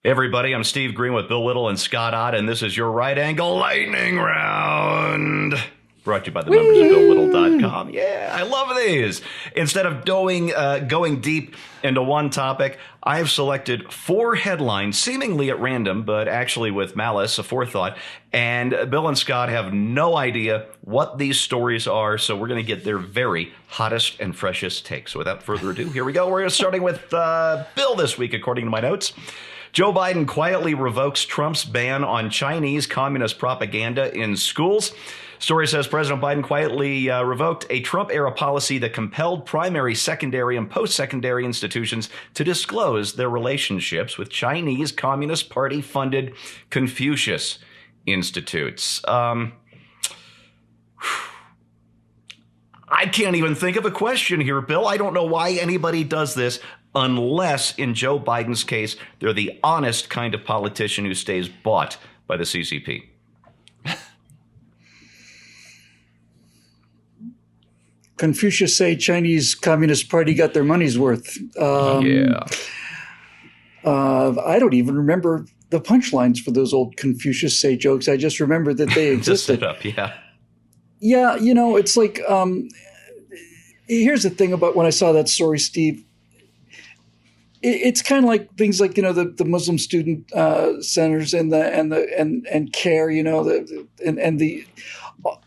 Hey everybody, I'm Steve Green with Bill Whittle and Scott Ott, and this is your Right Angle Lightning Round. Brought to you by the members of BillWhittle.com. Yeah, I love these. Instead of going deep into one topic, I have selected 4 headlines, seemingly at random, but actually with malice, a forethought. And Bill and Scott have no idea what these stories are, so we're going to get their very hottest and freshest takes. So without further ado, here we go. We're starting with Bill this week, according to my notes. Joe Biden quietly revokes Trump's ban on Chinese communist propaganda in schools. Story says President Biden quietly revoked a Trump-era policy that compelled primary, secondary, and post-secondary institutions to disclose their relationships with Chinese Communist Party-funded Confucius Institutes. I can't even think of a question here, Bill. I don't know why anybody does this unless, in Joe Biden's case, they're the honest kind of politician who stays bought by the CCP. Confucius say Chinese Communist Party got their money's worth. I don't even remember the punchlines for those old Confucius say jokes. I just remember that they existed. Just set up, Yeah, you know, it's like, here's the thing about when I saw that story, Steve. It's kind of like things like, you know, the Muslim student centers and CARE, you know,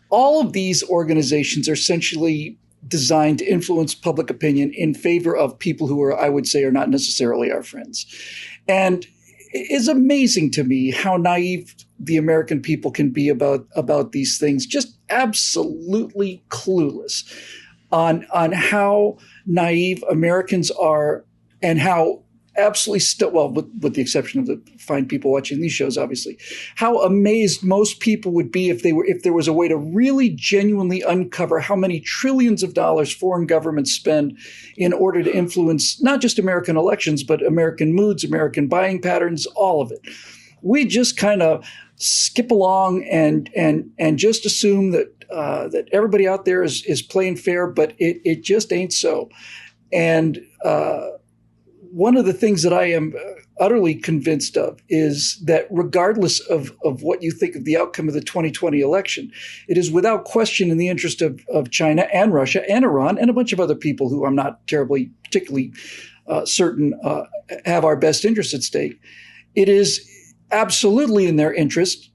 all of these organizations are essentially designed to influence public opinion in favor of people who are, I would say, are not necessarily our friends. And it's amazing to me how naive the American people can be about these things, just absolutely clueless on how naive Americans are and how absolutely with the exception of the fine people watching these shows, obviously, how amazed most people would be if there was a way to really genuinely uncover how many trillions of dollars foreign governments spend in order to influence not just American elections, but American moods, American buying patterns, all of it. We just kind of skip along and just assume that everybody out there is playing fair, but it just ain't so. And one of the things that I am utterly convinced of is that regardless of what you think of the outcome of the 2020 election, it is without question in the interest of China and Russia and Iran and a bunch of other people who I'm not particularly certain have our best interest at stake. It is absolutely in their interest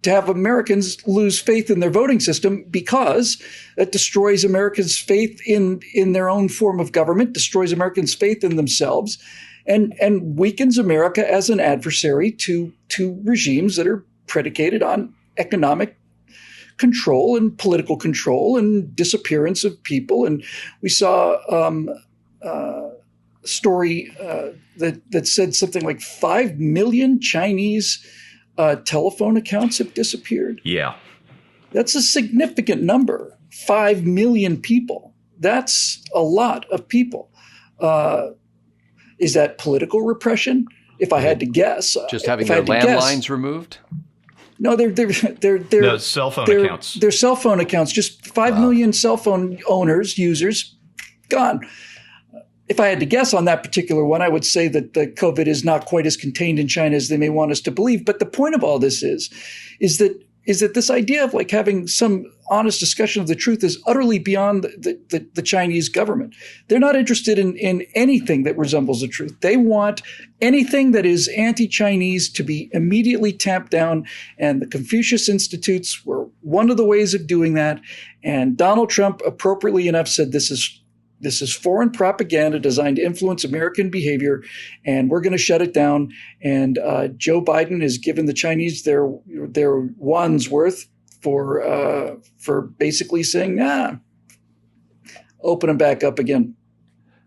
to have Americans lose faith in their voting system because it destroys Americans' faith in their own form of government, destroys Americans' faith in themselves, and weakens America as an adversary to regimes that are predicated on economic control and political control and disappearance of people. And we saw a story that said something like 5 million Chinese telephone accounts have disappeared. Yeah. That's a significant number. 5 million people. That's a lot of people. Is that political repression? If I had to guess. Just having their landlines removed? No, they're no, cell phone accounts. They're cell phone accounts. Just 5 million cell phone users, gone. If I had to guess on that particular one, I would say that the COVID is not quite as contained in China as they may want us to believe. But the point of all this is that this idea of like having some honest discussion of the truth is utterly beyond the Chinese government. They're not interested in anything that resembles the truth. They want anything that is anti-Chinese to be immediately tamped down. And the Confucius Institutes were one of the ways of doing that. And Donald Trump, appropriately enough, said this is foreign propaganda designed to influence American behavior, and we're going to shut it down. And Joe Biden has given the Chinese their one's worth for basically saying, open them back up again.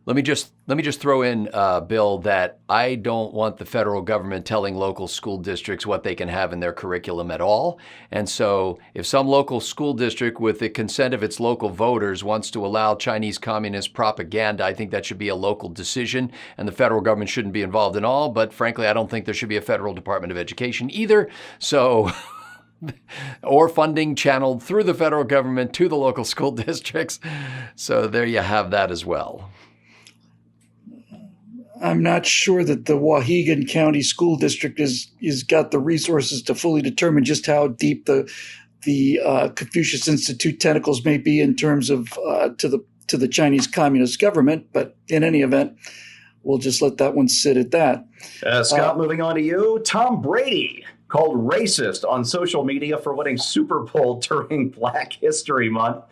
Let me just throw in, Bill, that I don't want the federal government telling local school districts what they can have in their curriculum at all. And so if some local school district, with the consent of its local voters, wants to allow Chinese communist propaganda, I think that should be a local decision, and the federal government shouldn't be involved in all. But frankly, I don't think there should be a federal Department of Education either. So or funding channeled through the federal government to the local school districts. So there you have that as well. I'm not sure that the Wauhegan County School District is got the resources to fully determine just how deep the Confucius Institute tentacles may be in terms of to the Chinese Communist government. But in any event, we'll just let that one sit at that. Scott, moving on to you. Tom Brady called racist on social media for winning Super Bowl during Black History Month.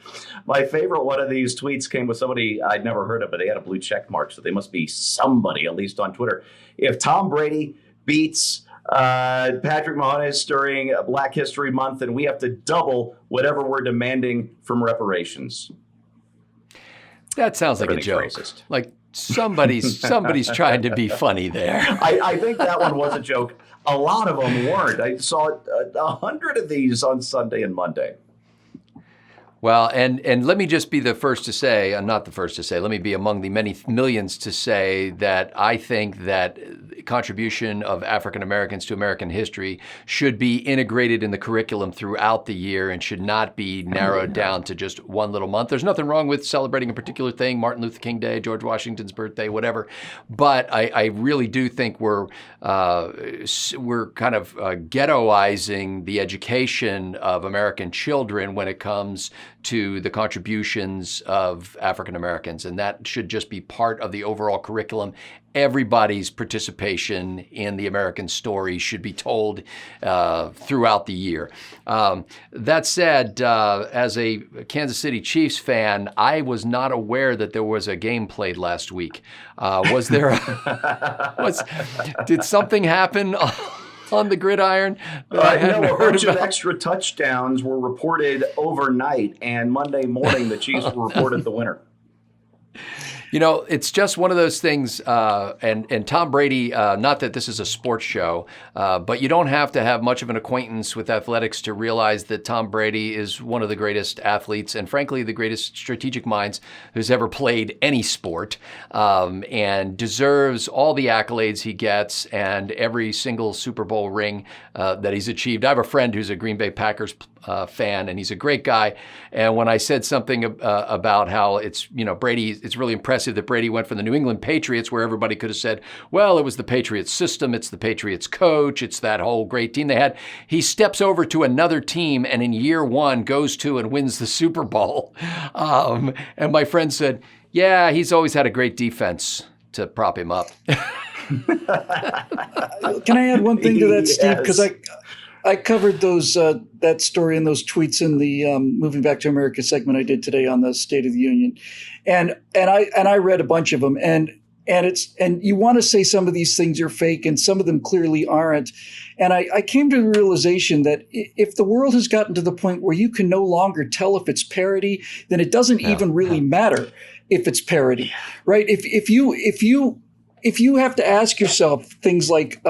My favorite one of these tweets came with somebody I'd never heard of, but they had a blue check mark, so they must be somebody, at least on Twitter. If Tom Brady beats Patrick Mahomes during Black History Month, then we have to double whatever we're demanding from reparations. That sounds like a joke. Racist. Like somebody's trying to be funny there. I think that one was a joke. A lot of them weren't. I saw 100 of these on Sunday and Monday. Well, and let me just be the first to say, I'm not the first to say, let me be among the many millions to say that I think that contribution of African Americans to American history should be integrated in the curriculum throughout the year and should not be narrowed down to just one little month. There's nothing wrong with celebrating a particular thing, Martin Luther King Day, George Washington's birthday, whatever. But I really do think we're kind of ghettoizing the education of American children when it comes to the contributions of African Americans, and that should just be part of the overall curriculum. Everybody's participation in the American story should be told throughout the year. That said, as a Kansas City Chiefs fan, I was not aware that there was a game played last week. Was there? Did something happen on the gridiron? A bunch of extra touchdowns were reported overnight, and Monday morning the Chiefs were reported the winner. You know, it's just one of those things, and Tom Brady, not that this is a sports show, but you don't have to have much of an acquaintance with athletics to realize that Tom Brady is one of the greatest athletes and, frankly, the greatest strategic minds who's ever played any sport, and deserves all the accolades he gets and every single Super Bowl ring that he's achieved. I have a friend who's a Green Bay Packers fan, and he's a great guy. And when I said something about how it's really impressive that Brady went from the New England Patriots, where everybody could have said, well, it was the Patriots system, it's the Patriots coach, it's that whole great team they had. He steps over to another team and in year one goes to and wins the Super Bowl. And my friend said, yeah, he's always had a great defense to prop him up. Can I add one thing to that, Steve? Because I covered that story and those tweets in the Moving Back to America segment I did today on the State of the Union, and I read a bunch of them, and you want to say some of these things are fake and some of them clearly aren't, and I came to the realization that if the world has gotten to the point where you can no longer tell if it's parody, then it doesn't even really matter if it's parody, right? If you have to ask yourself things like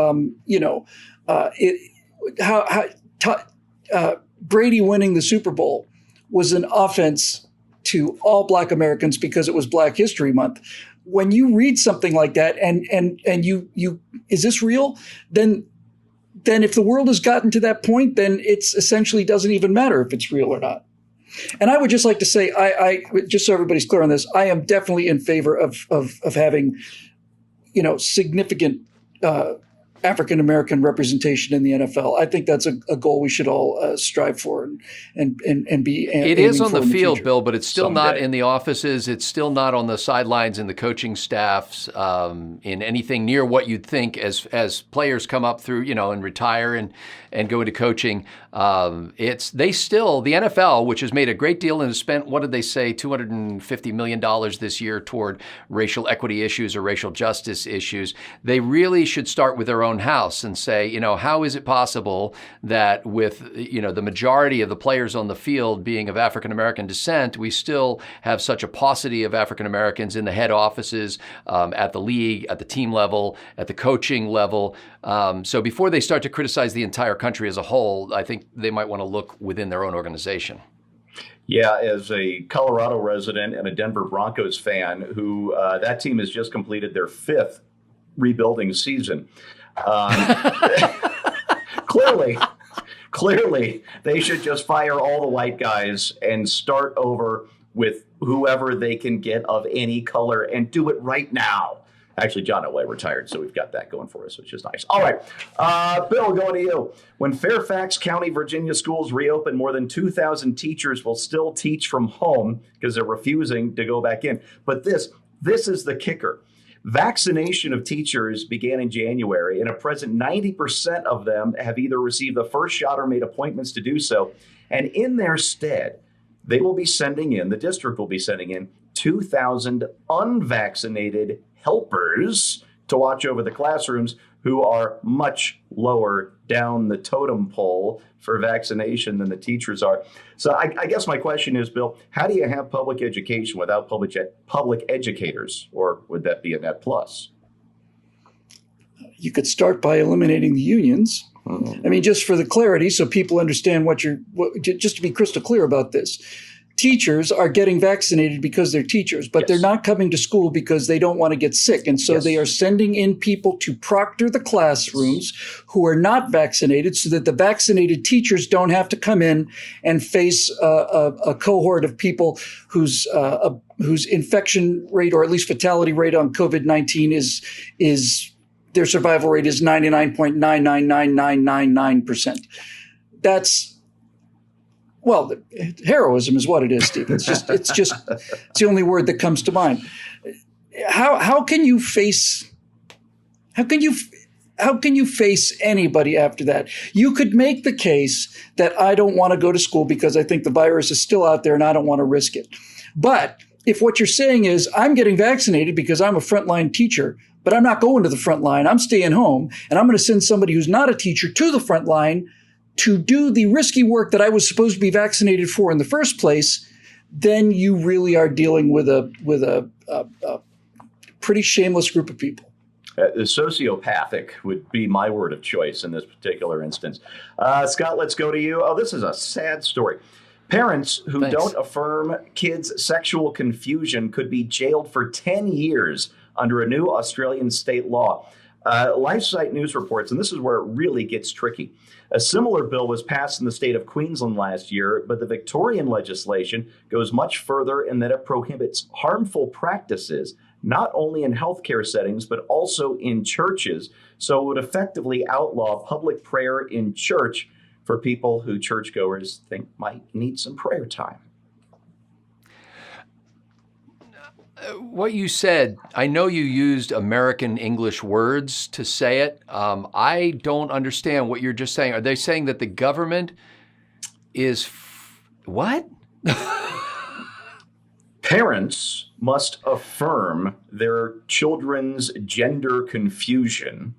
Brady winning the Super Bowl was an offense to all Black Americans because it was Black History Month. When you read something like that and you is this real? Then if the world has gotten to that point, then it's essentially doesn't even matter if it's real or not. And I would just like to say, I just so everybody's clear on this, I am definitely in favor of having, significant African-American representation in the NFL. I think that's a goal we should all strive for and be It is on the field, Bill, but it's still not in the offices. It's still not on the sidelines in the coaching staffs, in anything near what you'd think as players come up through, and retire and go into coaching. The NFL, which has made a great deal and has spent, what did they say, $250 million this year toward racial equity issues or racial justice issues. They really should start with their own house and say, how is it possible that with, the majority of the players on the field being of African-American descent, we still have such a paucity of African-Americans in the head offices, at the league, at the team level, at the coaching level. So before they start to criticize the entire country as a whole, I think they might want to look within their own organization. Yeah, as a Colorado resident and a Denver Broncos fan, who that team has just completed their 5th rebuilding season. Clearly, they should just fire all the white guys and start over with whoever they can get of any color and do it right now. Actually, John Elway retired, so we've got that going for us, which is nice. All right, Bill, going to you. When Fairfax County, Virginia schools reopen, more than 2,000 teachers will still teach from home because they're refusing to go back in. But this is the kicker. Vaccination of teachers began in January, and at present, 90% of them have either received the first shot or made appointments to do so. And in their stead, the district will be sending in 2,000 unvaccinated helpers to watch over the classrooms who are much lower down the totem pole for vaccination than the teachers are. So I guess my question is, Bill, how do you have public education without public educators? Or would that be a net plus? You could start by eliminating the unions. I mean, just for the clarity, so people understand just to be crystal clear about this. Teachers are getting vaccinated because they're teachers, but they're not coming to school because they don't want to get sick. And so they are sending in people to proctor the classrooms who are not vaccinated so that the vaccinated teachers don't have to come in and face a cohort of people whose infection rate, or at least fatality rate on COVID-19 is their survival rate is 99.999999%. Well, heroism is what it is, Steve. It's the only word that comes to mind. How can you face anybody after that? You could make the case that I don't want to go to school because I think the virus is still out there and I don't want to risk it. But if what you're saying is I'm getting vaccinated because I'm a frontline teacher, but I'm not going to the front line, I'm staying home, and I'm going to send somebody who's not a teacher to the front line to do the risky work that I was supposed to be vaccinated for in the first place, then you really are dealing with a pretty shameless group of people. Sociopathic would be my word of choice in this particular instance. Scott, let's go to you. Oh, this is a sad story. Parents who don't affirm kids' sexual confusion could be jailed for 10 years under a new Australian state law. LifeSite News reports, and this is where it really gets tricky. A similar bill was passed in the state of Queensland last year, but the Victorian legislation goes much further in that it prohibits harmful practices, not only in healthcare settings, but also in churches. So it would effectively outlaw public prayer in church for people who churchgoers think might need some prayer time. What you said, I know you used American English words to say it. I don't understand what you're just saying. Are they saying that the government is what? Parents must affirm their children's gender confusion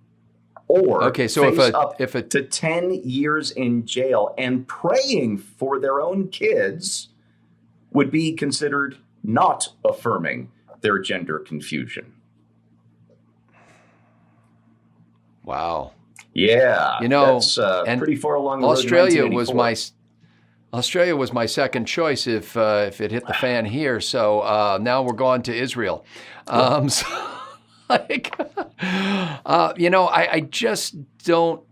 or face up to 10 years in jail, and praying for their own kids would be considered not affirming their gender confusion. Wow. Yeah. That's and pretty far along the road. Australia was my second choice if it hit the fan here. So now we're going to Israel. I just don't.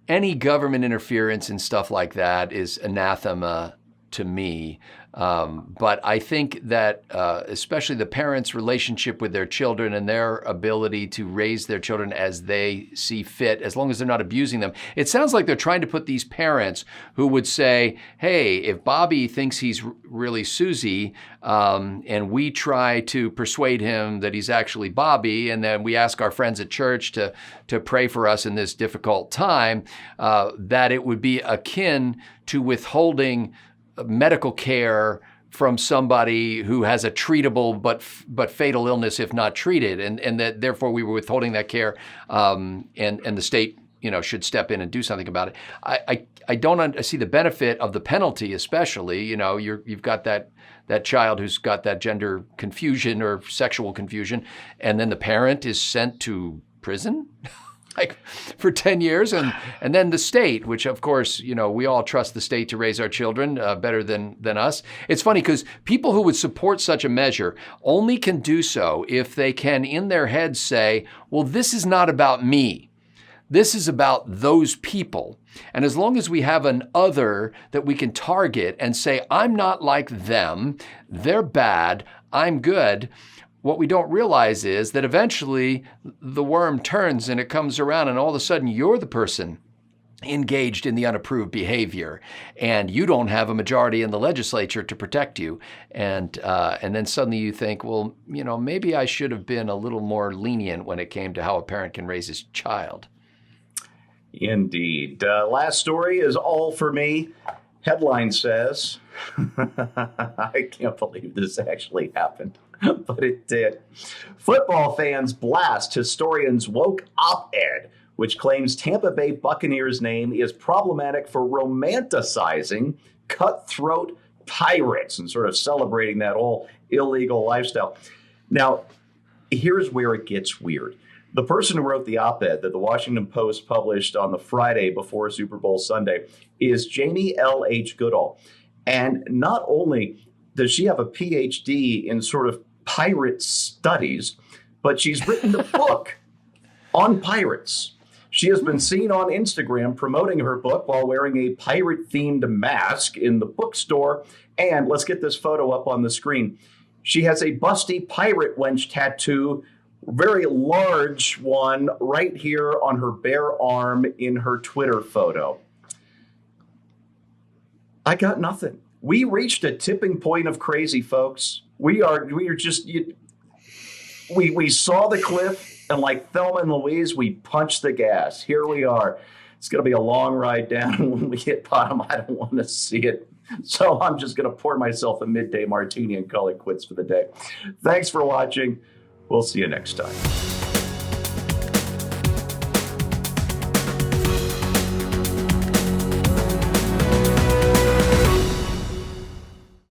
Any government interference and stuff like that is anathema to me. But I think that especially the parents' relationship with their children and their ability to raise their children as they see fit, as long as they're not abusing them. It sounds like they're trying to put these parents who would say, hey, if Bobby thinks he's really Susie, and we try to persuade him that he's actually Bobby, and then we ask our friends at church to pray for us in this difficult time, that it would be akin to withholding medical care from somebody who has a treatable but fatal illness if not treated, and that therefore we were withholding that care, and the state should step in and do something about it. I don't see the benefit of the penalty, especially you've got that child who's got that gender confusion or sexual confusion, and then the parent is sent to prison. Like for 10 years, and then the state, which of course, we all trust the state to raise our children better than us. It's funny because people who would support such a measure only can do so if they can in their heads say, well, this is not about me. This is about those people. And as long as we have an other that we can target and say, I'm not like them, they're bad, I'm good, what we don't realize is that eventually the worm turns and it comes around, and all of a sudden you're the person engaged in the unapproved behavior, and you don't have a majority in the legislature to protect you. And then suddenly you think, well, maybe I should have been a little more lenient when it came to how a parent can raise his child. Indeed. Last story is all for me. Headline says, I can't believe this actually happened, but it did. Football fans blast historian's woke op-ed, which claims Tampa Bay Buccaneers' name is problematic for romanticizing cutthroat pirates and sort of celebrating that whole illegal lifestyle. Now, here's where it gets weird. The person who wrote the op-ed that the Washington Post published on the Friday before Super Bowl Sunday is Jamie L.H. Goodall. And not only does she have a PhD in sort of pirate studies, but she's written a book on pirates. She has been seen on Instagram promoting her book while wearing a pirate-themed mask in the bookstore. And let's get this photo up on the screen. She has a busty pirate wench tattoo, very large one, right here on her bare arm in her Twitter photo. I got nothing. We reached a tipping point of crazy, folks. We saw the cliff. And like Thelma and Louise, we punched the gas. Here we are. It's going to be a long ride down. When we hit bottom, I don't want to see it. So I'm just going to pour myself a midday martini and call it quits for the day. Thanks for watching. We'll see you next time.